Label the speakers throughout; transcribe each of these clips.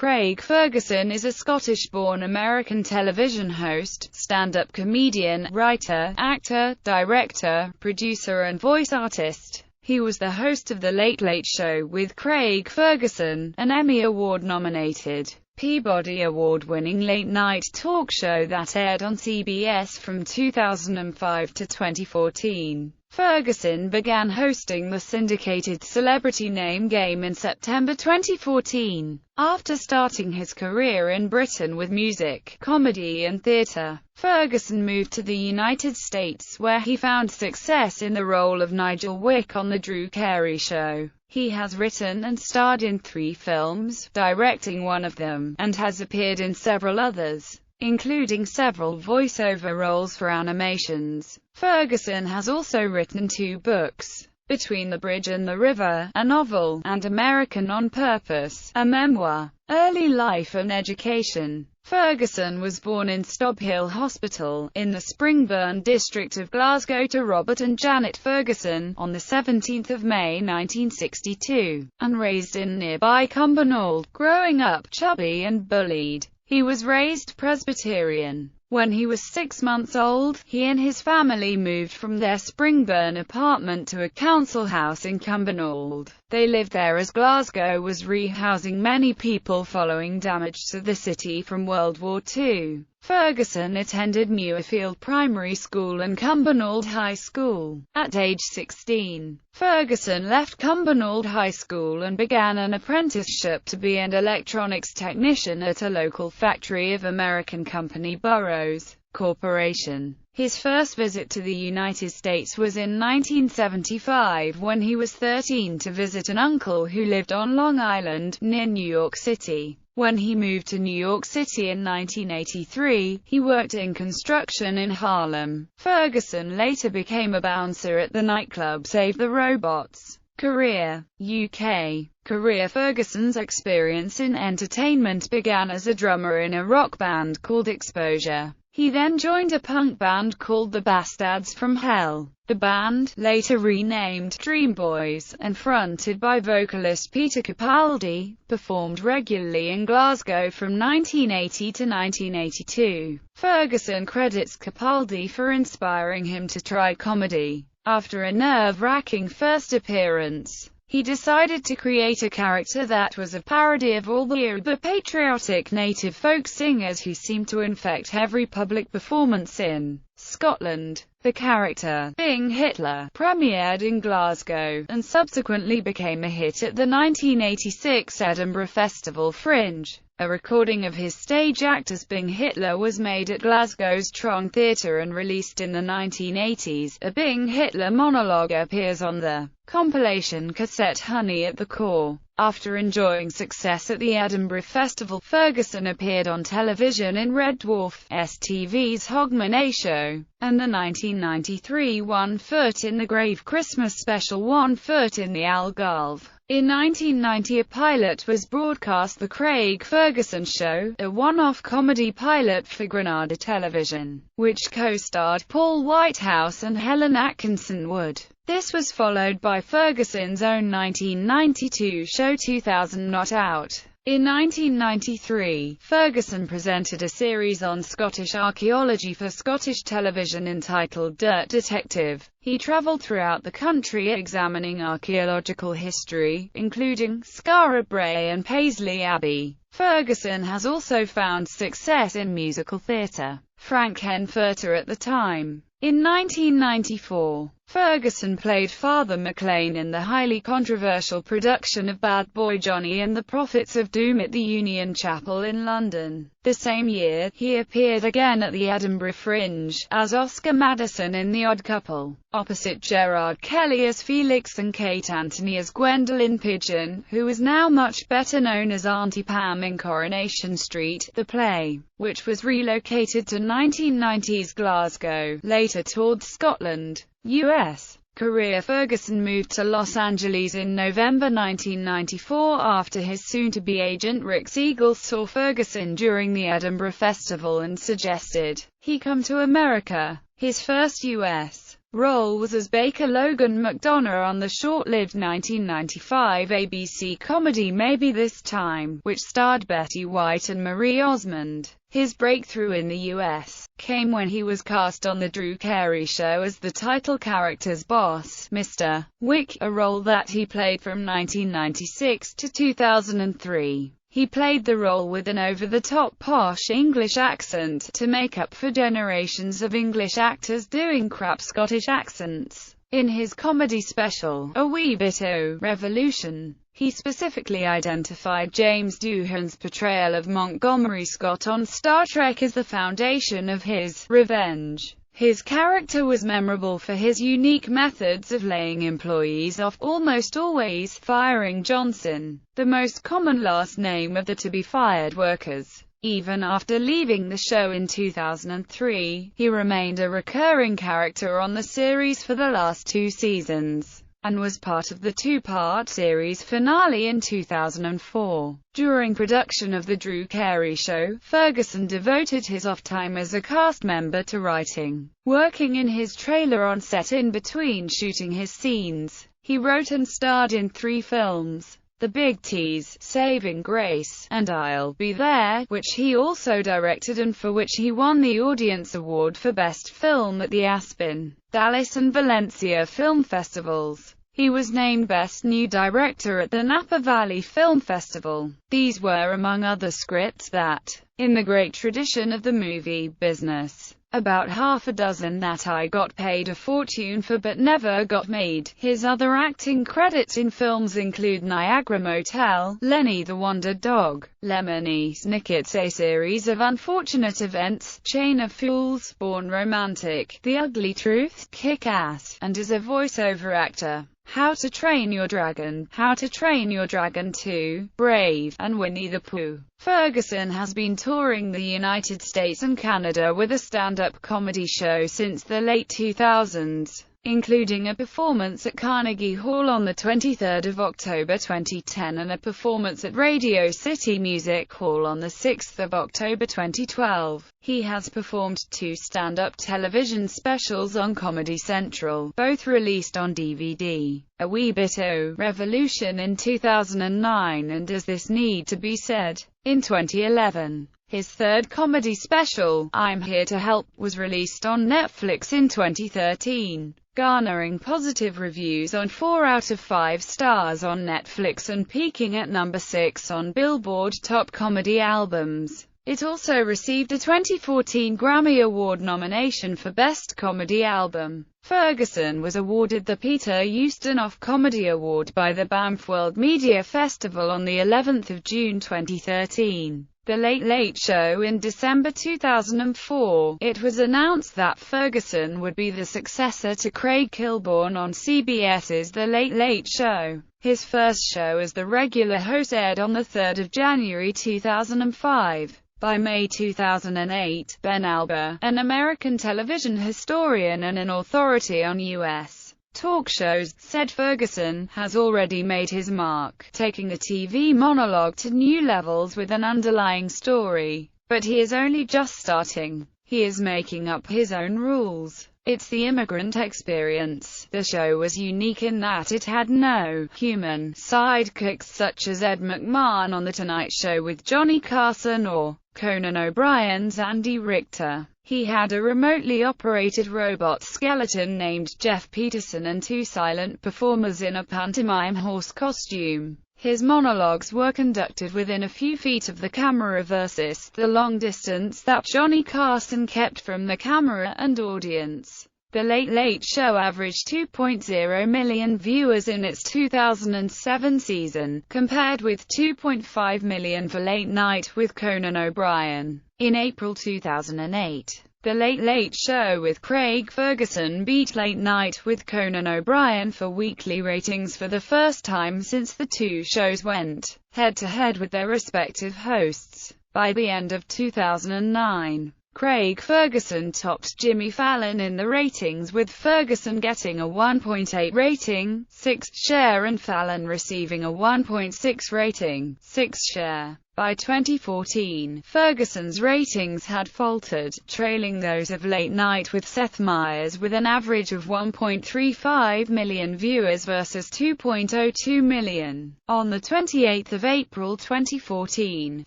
Speaker 1: Craig Ferguson is a Scottish-born American television host, stand-up comedian, writer, actor, director, producer and voice artist. He was the host of The Late Late Show with Craig Ferguson, an Emmy Award-nominated, Peabody Award-winning late-night talk show that aired on CBS from 2005 to 2014. Ferguson began hosting the syndicated Celebrity Name Game in September 2014, after starting his career in Britain with music, comedy and theatre. Ferguson moved to the United States where he found success in the role of Nigel Wick on The Drew Carey Show. He has written and starred in 3 films, directing one of them, and has appeared in several others, including several voice-over roles for animations. Ferguson has also written 2 books, Between the Bridge and the River, a novel, and American on Purpose, a memoir. Early life and education. Ferguson was born in Stobhill Hospital, in the Springburn district of Glasgow to Robert and Janet Ferguson, on 17 May 1962, and raised in nearby Cumbernauld. Growing up chubby and bullied, he was raised Presbyterian. When he was 6 months old, he and his family moved from their Springburn apartment to a council house in Cumbernauld. They lived there as Glasgow was rehousing many people following damage to the city from World War II. Ferguson attended Muirfield Primary School and Cumbernauld High School. At age 16, Ferguson left Cumbernauld High School and began an apprenticeship to be an electronics technician at a local factory of American company Burroughs Corporation. His first visit to the United States was in 1975 when he was 13 to visit an uncle who lived on Long Island, near New York City. When he moved to New York City in 1983, he worked in construction in Harlem. Ferguson later became a bouncer at the nightclub Save the Robots. Career. UK. Career. Ferguson's experience in entertainment began as a drummer in a rock band called Exposure. He then joined a punk band called the Bastards from Hell. The band, later renamed Dream Boys, and fronted by vocalist Peter Capaldi, performed regularly in Glasgow from 1980 to 1982. Ferguson credits Capaldi for inspiring him to try comedy. After a nerve-wracking first appearance, he decided to create a character that was a parody of all the uber-patriotic native folk singers who seemed to infect every public performance in Scotland. The character, being Hitler, premiered in Glasgow, and subsequently became a hit at the 1986 Edinburgh Festival Fringe. A recording of his stage act as Bing Hitler was made at Glasgow's Trong Theatre and released in the 1980s. A Bing Hitler monologue appears on the compilation cassette Honey at the Core. After enjoying success at the Edinburgh Festival, Ferguson appeared on television in Red Dwarf, STV's Hogmanay Show, and the 1993 One Foot in the Grave Christmas special One Foot in the Algarve. In 1990 a pilot was broadcast, The Craig Ferguson Show, a one-off comedy pilot for Granada Television, which co-starred Paul Whitehouse and Helen Atkinson Wood. This was followed by Ferguson's own 1992 show 2000 Not Out. In 1993, Ferguson presented a series on Scottish archaeology for Scottish television entitled Dirt Detective. He travelled throughout the country examining archaeological history, including Skara Brae and Paisley Abbey. Ferguson has also found success in musical theatre. Frank Henfurter at the time. In 1994, Ferguson played Father McLean in the highly controversial production of Bad Boy Johnny and the Prophets of Doom at the Union Chapel in London. The same year, he appeared again at the Edinburgh Fringe, as Oscar Madison in The Odd Couple, opposite Gerard Kelly as Felix and Kate Anthony as Gwendolyn Pigeon, who is now much better known as Auntie Pam in Coronation Street. The play, which was relocated to 1990s Glasgow, later toured Scotland, US. Career. Ferguson moved to Los Angeles in November 1994 after his soon-to-be agent Rick Siegel saw Ferguson during the Edinburgh Festival and suggested he come to America. His first U.S. role was as Baker Logan McDonough on the short-lived 1995 ABC comedy Maybe This Time, which starred Betty White and Marie Osmond. His breakthrough in the U.S. came when he was cast on The Drew Carey Show as the title character's boss, Mr. Wick, a role that he played from 1996 to 2003. He played the role with an over-the-top posh English accent to make up for generations of English actors doing crap Scottish accents. In his comedy special, A Wee Bit O' Revolution, he specifically identified James Doohan's portrayal of Montgomery Scott on Star Trek as the foundation of his revenge. His character was memorable for his unique methods of laying employees off, almost always firing Johnson, the most common last name of the to-be-fired workers. Even after leaving the show in 2003, he remained a recurring character on the series for the last 2 seasons, and was part of the 2-part series finale in 2004. During production of The Drew Carey Show, Ferguson devoted his off time as a cast member to writing. Working in his trailer on set in between shooting his scenes, he wrote and starred in 3 films: The Big Tease, Saving Grace, and I'll Be There, which he also directed and for which he won the Audience Award for Best Film at the Aspen, Dallas and Valencia Film Festivals. He was named Best New Director at the Napa Valley Film Festival. These were among other scripts that, in the great tradition of the movie business, about half a dozen that I got paid a fortune for but never got made. His other acting credits in films include Niagara Motel, Lenny the Wonder Dog, Lemony Snicket's A Series of Unfortunate Events, Chain of Fools, Born Romantic, The Ugly Truth, Kick-Ass, and as a voiceover actor. How to Train Your Dragon, How to Train Your Dragon 2, Brave, and Winnie the Pooh. Ferguson has been touring the United States and Canada with a stand-up comedy show since the late 2000s, including a performance at Carnegie Hall on the 23rd of October 2010 and a performance at Radio City Music Hall on the 6th of October 2012. He has performed 2 stand-up television specials on Comedy Central, both released on DVD. A Wee Bit O' Revolution in 2009 and Does This Need to Be Said? In 2011. His 3rd comedy special, I'm Here to Help, was released on Netflix in 2013, garnering positive reviews on 4 out of 5 stars on Netflix and peaking at number 6 on Billboard Top Comedy Albums. It also received a 2014 Grammy Award nomination for Best Comedy Album. Ferguson was awarded the Peter Ustinov Comedy Award by the Banff World Media Festival on the 11th of June 2013. The Late Late Show in December 2004, it was announced that Ferguson would be the successor to Craig Kilborn on CBS's The Late Late Show. His first show as the regular host aired on the 3rd of January 2005. By May 2008, Ben Alber, an American television historian and an authority on U.S. talk shows, said Ferguson has already made his mark, taking the TV monologue to new levels with an underlying story. But he is only just starting. He is making up his own rules. It's the immigrant experience. The show was unique in that it had no human sidekicks such as Ed McMahon on The Tonight Show with Johnny Carson or Conan O'Brien's Andy Richter. He had a remotely operated robot skeleton named Jeff Peterson and 2 silent performers in a pantomime horse costume. His monologues were conducted within a few feet of the camera versus the long distance that Johnny Carson kept from the camera and audience. The Late Late Show averaged 2.0 million viewers in its 2007 season, compared with 2.5 million for Late Night with Conan O'Brien. In April 2008, The Late Late Show with Craig Ferguson beat Late Night with Conan O'Brien for weekly ratings for the first time since the 2 shows went head-to-head with their respective hosts. By the end of 2009, Craig Ferguson topped Jimmy Fallon in the ratings, with Ferguson getting a 1.8 rating, 6 share, and Fallon receiving a 1.6 rating, 6 share. By 2014, Ferguson's ratings had faltered, trailing those of Late Night with Seth Meyers with an average of 1.35 million viewers versus 2.02 million. On the 28th of April 2014,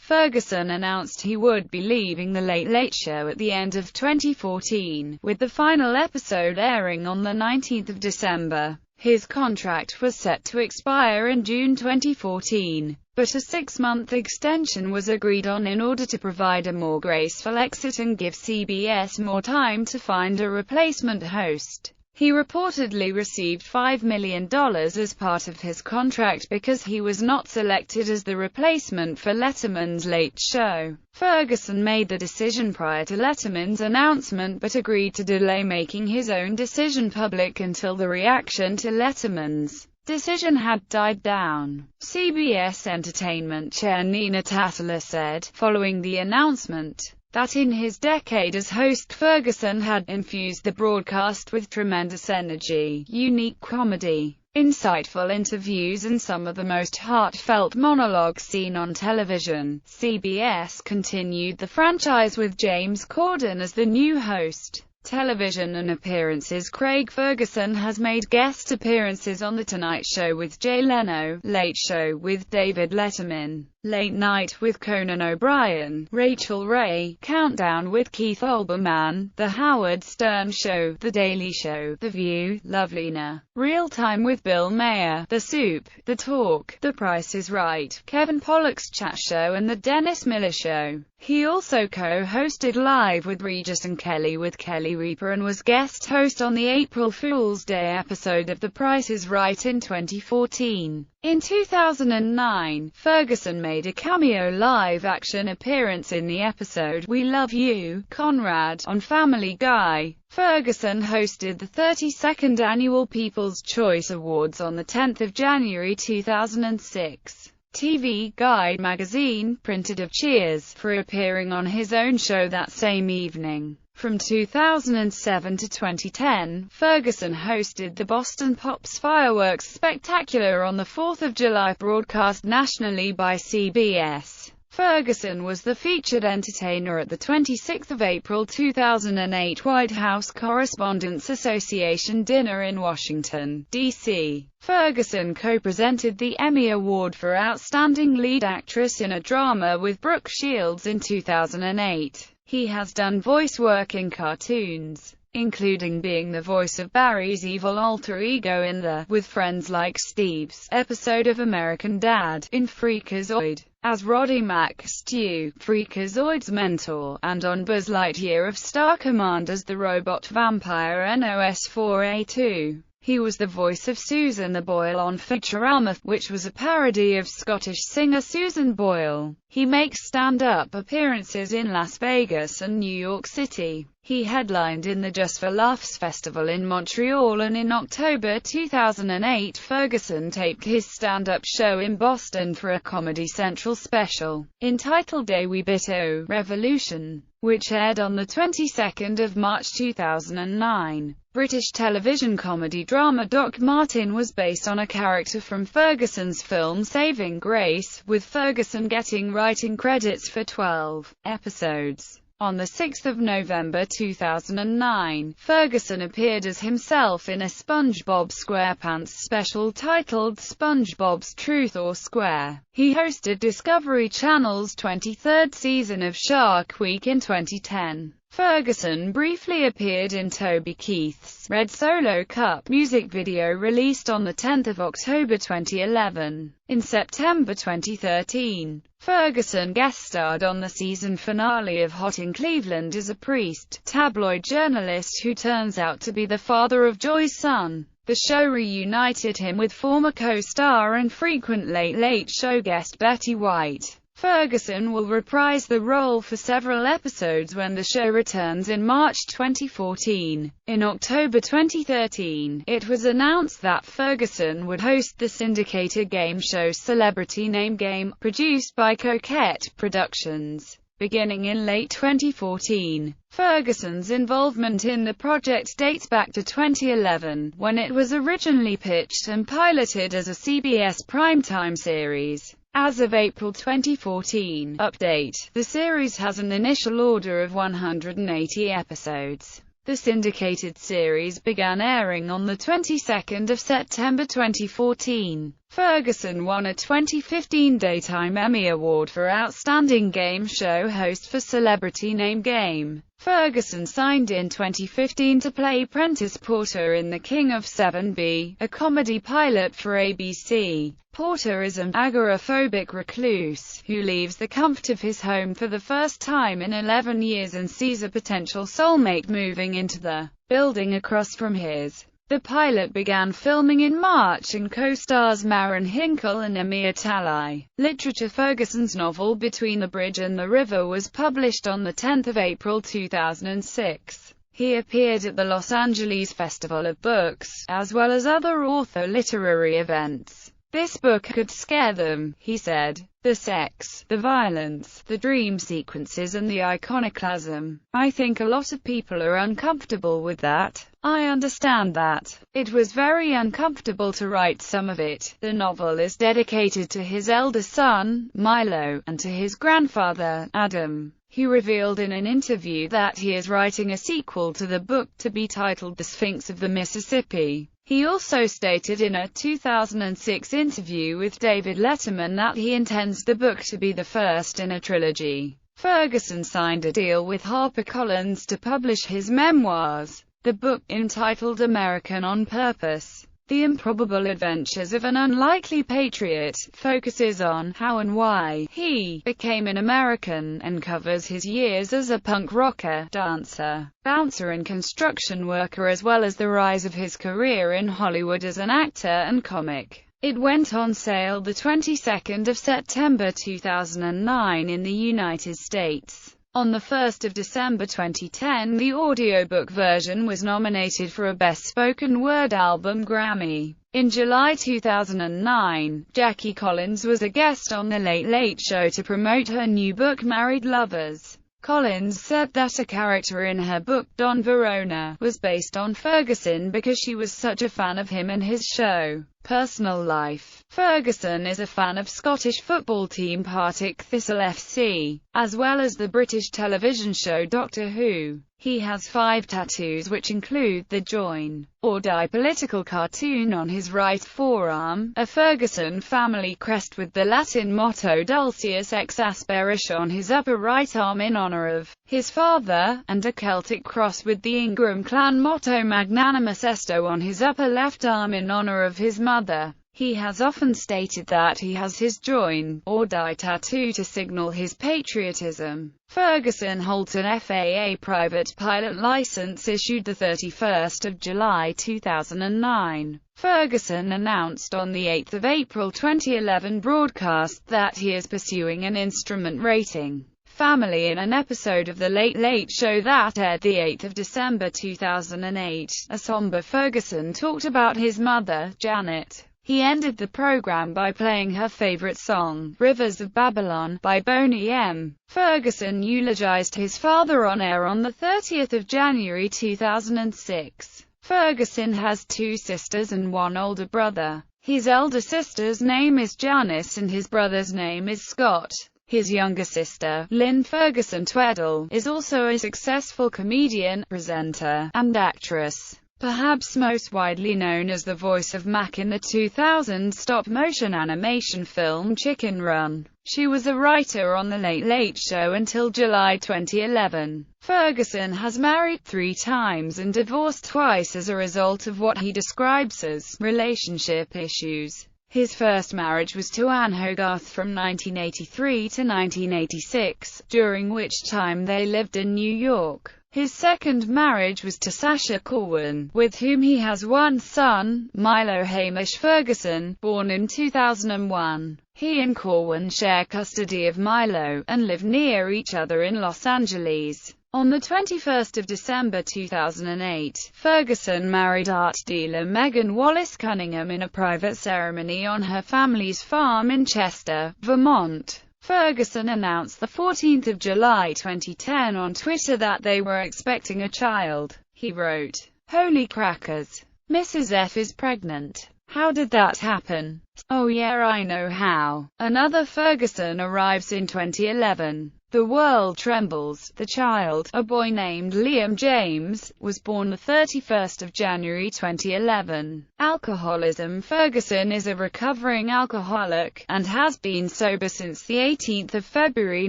Speaker 1: Ferguson announced he would be leaving The Late Late Show at the end of 2014, with the final episode airing on the 19th of December. His contract was set to expire in June 2014, but a 6-month extension was agreed on in order to provide a more graceful exit and give CBS more time to find a replacement host. He reportedly received $5 million as part of his contract because he was not selected as the replacement for Letterman's Late Show. Ferguson made the decision prior to Letterman's announcement but agreed to delay making his own decision public until the reaction to Letterman's decision had died down. CBS Entertainment Chair Nina Tatteler said, following the announcement, that in his decade as host Ferguson had infused the broadcast with tremendous energy, unique comedy, insightful interviews and some of the most heartfelt monologues seen on television. CBS continued the franchise with James Corden as the new host. Television and appearances. Craig Ferguson has made guest appearances on The Tonight Show with Jay Leno, Late Show with David Letterman, Late Night with Conan O'Brien, Rachel Ray, Countdown with Keith Olbermann, The Howard Stern Show, The Daily Show, The View, Lovelina, Real Time with Bill Maher, The Soup, The Talk, The Price is Right, Kevin Pollak's Chat Show and The Dennis Miller Show. He also co-hosted Live with Regis and Kelly with Kelly Reaper and was guest host on the April Fool's Day episode of The Price is Right in 2014. In 2009, Ferguson made a cameo live-action appearance in the episode We Love You, Conrad, on Family Guy. Ferguson hosted the 32nd Annual People's Choice Awards on the 10th of January 2006. TV Guide magazine printed of cheers for appearing on his own show that same evening. From 2007 to 2010, Ferguson hosted the Boston Pops Fireworks Spectacular on the 4th of July, broadcast nationally by CBS. Ferguson was the featured entertainer at the 26th of April 2008 White House Correspondents' Association dinner in Washington, D.C. Ferguson co-presented the Emmy Award for Outstanding Lead Actress in a Drama with Brooke Shields in 2008. He has done voice work in cartoons, including being the voice of Barry's evil alter ego in the With Friends Like Steve's episode of American Dad, in Freakazoid, as Roddy Mac, Stu, Freakazoid's mentor, and on Buzz Lightyear of Star Command as the robot vampire NOS4A2. He was the voice of Susan the Boyle on Futurama, which was a parody of Scottish singer Susan Boyle. He makes stand-up appearances in Las Vegas and New York City. He headlined in the Just for Laughs Festival in Montreal, and in October 2008 Ferguson taped his stand-up show in Boston for a Comedy Central special, entitled A Wee Bit O' Revolution, which aired on the 22nd of March 2009. British television comedy drama Doc Martin was based on a character from Ferguson's film Saving Grace, with Ferguson getting writing credits for 12 episodes. On the 6th of November 2009, Ferguson appeared as himself in a SpongeBob SquarePants special titled SpongeBob's Truth or Square. He hosted Discovery Channel's 23rd season of Shark Week in 2010. Ferguson briefly appeared in Toby Keith's Red Solo Cup music video released on the 10th of October 2011. In September 2013, Ferguson guest-starred on the season finale of Hot in Cleveland as a priest, tabloid journalist who turns out to be the father of Joy's son. The show reunited him with former co-star and frequent Late Late Show guest Betty White. Ferguson will reprise the role for several episodes when the show returns in March 2014. In October 2013, it was announced that Ferguson would host the syndicated game show Celebrity Name Game, produced by Coquette Productions. Beginning in late 2014, Ferguson's involvement in the project dates back to 2011, when it was originally pitched and piloted as a CBS primetime series. As of April 2014, update, the series has an initial order of 180 episodes. The syndicated series began airing on the 22nd of September 2014. Ferguson won a 2015 Daytime Emmy Award for Outstanding Game Show Host for Celebrity Name Game. Ferguson signed in 2015 to play Prentice Porter in The King of 7B, a comedy pilot for ABC. Porter is an agoraphobic recluse, who leaves the comfort of his home for the first time in 11 years and sees a potential soulmate moving into the building across from his. The pilot began filming in March and co-stars Maren Hinkle and Amir Talai. Literature. Ferguson's novel Between the Bridge and the River was published on 10 April 2006. He appeared at the Los Angeles Festival of Books, as well as other author literary events. "This book could scare them," he said. "The sex, the violence, the dream sequences and the iconoclasm. I think a lot of people are uncomfortable with that. I understand that. It was very uncomfortable to write some of it." The novel is dedicated to his eldest son, Milo, and to his grandfather, Adam. He revealed in an interview that he is writing a sequel to the book to be titled The Sphinx of the Mississippi. He also stated in a 2006 interview with David Letterman that he intends the book to be the first in a trilogy. Ferguson signed a deal with HarperCollins to publish his memoirs. The book, entitled American on Purpose, The Improbable Adventures of an Unlikely Patriot, focuses on how and why he became an American, and covers his years as a punk rocker, dancer, bouncer and construction worker, as well as the rise of his career in Hollywood as an actor and comic. It went on sale the 22nd of September 2009 in the United States. On the 1st of December 2010, the audiobook version was nominated for a Best Spoken Word Album Grammy. In July 2009, Jackie Collins was a guest on The Late Late Show to promote her new book Married Lovers. Collins said that a character in her book, Don Verona, was based on Ferguson because she was such a fan of him and his show. Personal life. Ferguson is a fan of Scottish football team Partick Thistle FC, as well as the British television show Doctor Who. He has 5 tattoos, which include the Join or Die political cartoon on his right forearm, a Ferguson family crest with the Latin motto Dulcius ex Asperis on his upper right arm in honor of his father, and a Celtic cross with the Ingram clan motto Magnanimus Esto on his upper left arm in honor of his mother. He has often stated that he has his Join or Die tattoo to signal his patriotism. Ferguson holds an FAA private pilot license issued the 31st of July 2009. Ferguson announced on the 8th of April 2011 broadcast that he is pursuing an instrument rating family in an episode of The Late Late Show that aired the 8th of December 2008. A somber Ferguson talked about his mother, Janet. He ended the program by playing her favorite song, Rivers of Babylon, by Boney M. Ferguson eulogized his father on air on the 30th of January 2006. Ferguson has 2 sisters and 1 older brother. His elder sister's name is Janice and his brother's name is Scott. His younger sister, Lynn Ferguson Tweddle, is also a successful comedian, presenter, and actress. Perhaps most widely known as the voice of Mac in the 2000 stop-motion animation film Chicken Run. She was a writer on The Late Late Show until July 2011. Ferguson has married 3 times and divorced twice as a result of what he describes as relationship issues. His first marriage was to Anne Hogarth from 1983 to 1986, during which time they lived in New York. His second marriage was to Sasha Corwin, with whom he has 1 son, Milo Hamish Ferguson, born in 2001. He and Corwin share custody of Milo, and live near each other in Los Angeles. On the 21st of December 2008, Ferguson married art dealer Megan Wallace Cunningham in a private ceremony on her family's farm in Chester, Vermont. Ferguson announced the 14th of July 2010 on Twitter that they were expecting a child. He wrote, "Holy crackers. Mrs. F is pregnant. How did that happen? Oh yeah, I know how. Another Ferguson arrives in 2011. The world trembles. The child, a boy named Liam James, was born the 31st of January 2011. Alcoholism. Ferguson is a recovering alcoholic, and has been sober since the 18th of February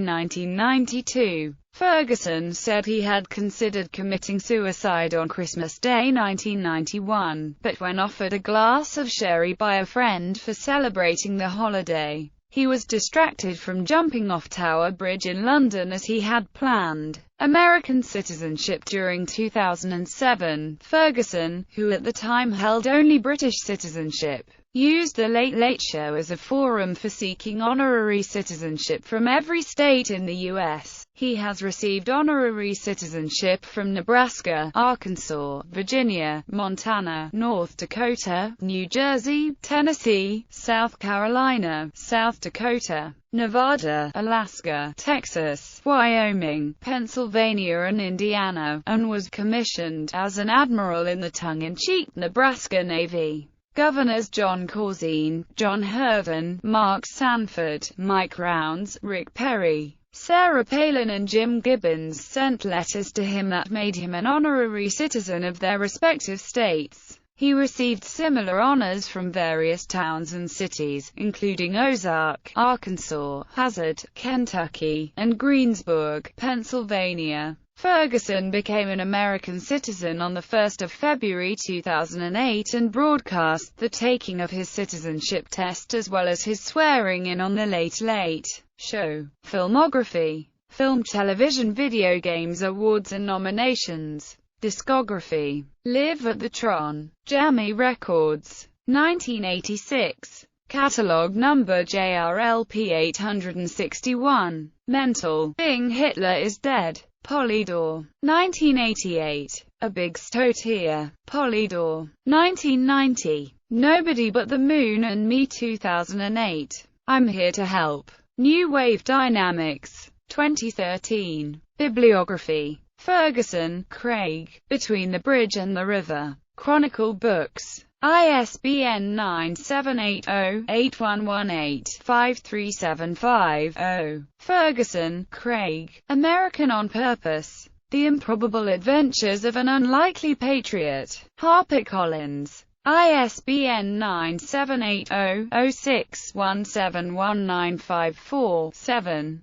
Speaker 1: 1992. Ferguson said he had considered committing suicide on Christmas Day 1991, but when offered a glass of sherry by a friend for celebrating the holiday, he was distracted from jumping off Tower Bridge in London as he had planned. American citizenship. During 2007, Ferguson, who at the time held only British citizenship, used The Late Late Show as a forum for seeking honorary citizenship from every state in the U.S. He has received honorary citizenship from Nebraska, Arkansas, Virginia, Montana, North Dakota, New Jersey, Tennessee, South Carolina, South Dakota, Nevada, Alaska, Texas, Wyoming, Pennsylvania and Indiana, and was commissioned as an admiral in the tongue-in-cheek Nebraska Navy. Governors John Corzine, John Herven, Mark Sanford, Mike Rounds, Rick Perry, Sarah Palin and Jim Gibbons sent letters to him that made him an honorary citizen of their respective states. He received similar honors from various towns and cities, including Ozark, Arkansas, Hazard, Kentucky, and Greensburg, Pennsylvania. Ferguson became an American citizen on 1 February 2008 and broadcast the taking of his citizenship test as well as his swearing-in on The Late Late Show. Filmography. Film, television, video games, awards and nominations. Discography. Live at the Tron. Jammy Records. 1986. Catalog number JRLP 861. Mental. Bing Hitler is Dead. Polydor. 1988. A Big Stotier. Polydor. 1990. Nobody But the Moon and Me 2008. I'm Here to Help. New Wave Dynamics. 2013. Bibliography. Ferguson, Craig. Between the Bridge and the River. Chronicle Books. ISBN 978-0-8118-53750. Ferguson, Craig. American on Purpose. The Improbable Adventures of an Unlikely Patriot. HarperCollins. ISBN 978-0-06171954-7.